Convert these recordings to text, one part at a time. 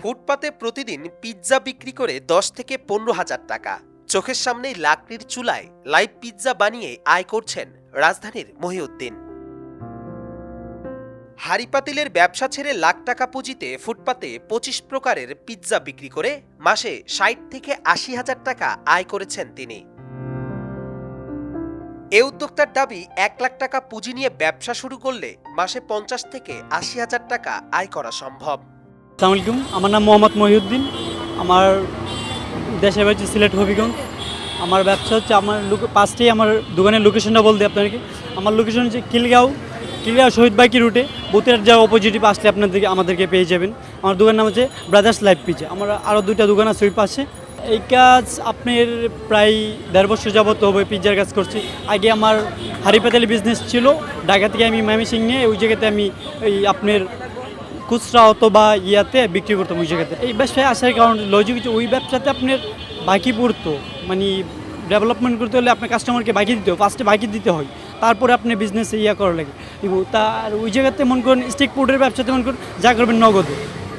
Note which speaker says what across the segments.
Speaker 1: ফুটপাতে প্রতিদিন পিৎজা বিক্রি করে 10 থেকে 15,000 টাকা। চোখের সামনেই লাকড়ির চুলায় লাইভ পিৎজা বানিয়ে আয় করছেন রাজধানীর মহিউদ্দিন। হাড়ি পাতিলের ব্যবসা ছেড়ে লাখ টাকা পুঁজিতে ফুটপাতে 25 প্রকারের পিৎজা বিক্রি করে মাসে 60 থেকে 80,000 টাকা আয় করেছেন তিনি। এ উদ্যোক্তার দাবি 1 লাখ টাকা পুঁজি নিয়ে ব্যবসা শুরু করলে মাসে 50 থেকে 80,000 টাকা আয় করা সম্ভব।
Speaker 2: আসসালামু আলাইকুম, আমার নাম মোহাম্মদ মহিউদ্দিন। আমার দেশের বাড়ি সিলেট হবিগঞ্জ। আমার ব্যবসা হচ্ছে আমার পাঁচটাই আমার দোকানের লোকেশনটা বলতে আপনাদেরকে। আমার লোকেশন হচ্ছে খিলগাঁও শহীদ বাইকি রুটে বুথের যা অপোজিটে আসলে আমাদেরকে পেয়ে যাবেন। আমার দোকানের নাম হচ্ছে ব্রাদার্স লাইভ পিৎজা। আমার আরও 2টা দোকান আছে ওই পাশে। এই কাজ আপনার প্রায় 1.5 বছর যাবত হবে পিৎজার কাজ করছি। আগে আমার হাড়ি পাতিলের বিজনেস ছিল, ঢাকা থেকে আমি ময়মনসিংহ নিয়ে ওই জায়গাতে আমি এই আপনার খুচরা অথবা ইয়াতে বিক্রি করতাম ওই জায়গাতে। এই ব্যবসায় আসার কারণ লজিক হচ্ছে ওই ব্যবসাতে আপনার বাকি পড়তো, মানে ডেভেলপমেন্ট করতে হলে আপনার কাস্টমারকে বাকি দিতে হয়, ফার্স্টে বাকি দিতে হয়, তারপরে আপনি বিজনেসে ইয়া করা লাগে। তার ওই জায়গাতে মনে করেন স্টিক ফুডের ব্যবসাতে মনে করেন যা করবেন নগদে,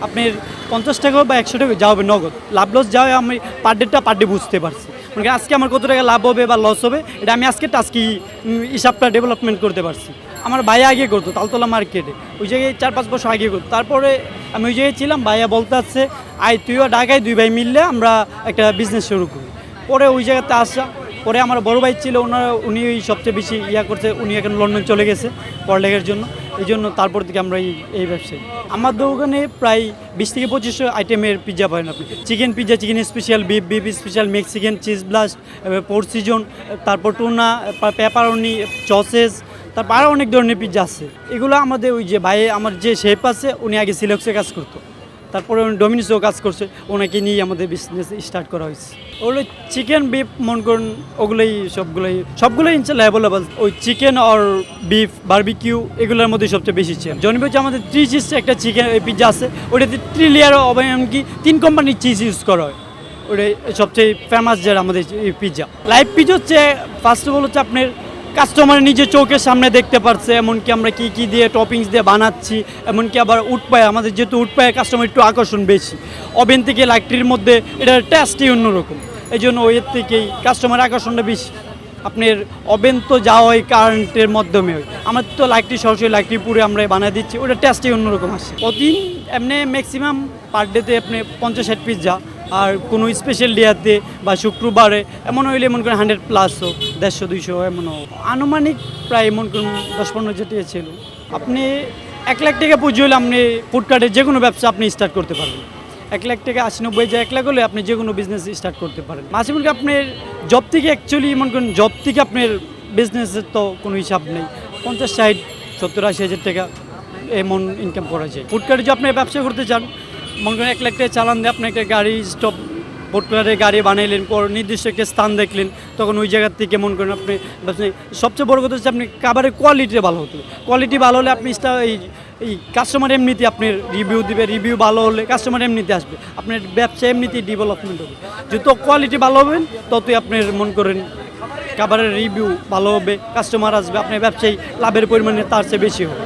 Speaker 2: আপনার 50 টাকা বা 100 টাকা যা হবে নগদ। লাভ লস যা হয় আমি পার ডে বুঝতে পারছি। মানে আজকে আমার কত টাকা লাভ হবে বা লস হবে এটা আমি আজকে হিসাবটা ডেভেলপমেন্ট করতে পারছি। আমার ভাইয়া আগে করতো তালতলা মার্কেটে, ওই জায়গায় 4-5 বছর আগে করতো। তারপরে আমি ওই জায়গায় ছিলাম, ভাইয়া বলতে আসছে আয় তুইও ঢাকায় 2 ভাই মিললে আমরা একটা বিজনেস শুরু করি। পরে ওই জায়গাতে আসা, পরে আমার বড় ভাই ছিল উনি সবচেয়ে বেশি করছে, উনি এখন লন্ডন চলে গেছে পড়ালেখার জন্য। এই জন্য তারপর থেকে আমরা এই ব্যবসায়ী। আমার দোকানে প্রায় 20 থেকে 2500 আইটেমের পিৎজা পাবেন আপনি। Chicken pizza, chicken special, beef special, Mexican, cheese blast, pork season, তারপর টুনা, পেপারনি, সসেজ, তারপর আরও অনেক ধরনের পিৎজা আছে। এগুলো আমাদের ওই যে ভাই আমার যে শেফ আছে উনি আগে সিলেক্সে কাজ করতো, তারপরে উনি ডোমিনোসেও কাজ করছে, ওনাকে নিয়ে আমাদের বিজনেস স্টার্ট করা হয়েছে। ওগুলো চিকেন বিফ মনে করুন ওগুলোই সবগুলোই ইনশাল্লাহ অ্যাভেলেবল। ওই চিকেন আর বিফ বারবিকিউ এগুলোর মধ্যে সবচেয়ে বেশি ছিল। জনি হচ্ছে আমাদের 3 চিজ একটা চিকেন পিৎজা আছে, ওটাতে 3 লেয়ার এমনকি 3 কোম্পানির চিজ ইউজ করা হয়। ওটাই সবচেয়ে ফেমাস যেটা আমাদের এই পিৎজা। লাইভ পিৎজা হচ্ছে ফার্স্ট অফ অল হচ্ছে আপনার কাস্টমার নিজের চোখের সামনে দেখতে পারছে, এমনকি আমরা কী দিয়ে টপিংস দিয়ে বানাচ্ছি, এমনকি আবার উটপায় আমাদের যেহেতু উটপায় কাস্টমার একটু আকর্ষণ বেশি, ওভেন থেকে লাইটটির মধ্যে এটার টেস্টই অন্যরকম, এই জন্য ওইয়ের থেকেই কাস্টমার আকর্ষণটা বেশি। আপনার ওভেন তো যাওয়া হয় কারেন্টের মাধ্যমে, হয় আমার তো লাইটটি সরাসরি লাইটটি পুরে আমরা বানিয়ে দিচ্ছি, ওটার টেস্টই অন্যরকম আসে। প্রতিদিন এমনি ম্যাক্সিমাম পার ডেতে আপনি 50-60 পিস যা, আর কোনো স্পেশাল ডেতে বা শুক্রবারে এমন হইলে মনে করেন 100+, 150-200 এমনও। আনুমানিক প্রায় মনে করুন 10-15 টাকা ছিল। আপনি 1 লাখ টাকা পুঁজি হলে আপনি ফুডকার্টের যে কোনো ব্যবসা আপনি স্টার্ট করতে পারবেন। 1 লাখ টাকা 80-90 যে 1 লাখ হলে আপনি যে কোনো বিজনেস স্টার্ট করতে পারেন। মাঝে মধ্যে আপনার জব থেকে অ্যাকচুয়ালি মনে করেন জব থেকে আপনার বিজনেসের তো কোনো হিসাব নেই, 50-60-70-80 হাজার টাকা এমন ইনকাম করা যায়। ফুডকার্টে যে আপনি ব্যবসা করতে চান মনে করেন 1 লাখ টাকা চালান দিয়ে আপনি একটা গাড়ি স্টপ ফুডকার্টে গাড়ি বানাইলেন, পর নির্দিষ্ট একটা স্থান দেখলেন, তখন ওই জায়গার থেকে মনে করেন আপনি সবচেয়ে বড় কথা হচ্ছে আপনি খাবারের কোয়ালিটি ভালো হতো। কোয়ালিটি ভালো হলে আপনি এই কাস্টমার এমনিতে আপনার রিভিউ দিবে, রিভিউ ভালো হলে কাস্টমার এমনিতে আসবে, আপনার ব্যবসা এমনিতেই ডেভেলপমেন্ট হবে। যত কোয়ালিটি ভালো হবেন ততই আপনার মনে করেন খাবারের রিভিউ ভালো হবে, কাস্টমার আসবে, আপনার ব্যবসায়ী লাভের পরিমাণে তার চেয়ে বেশি হবে।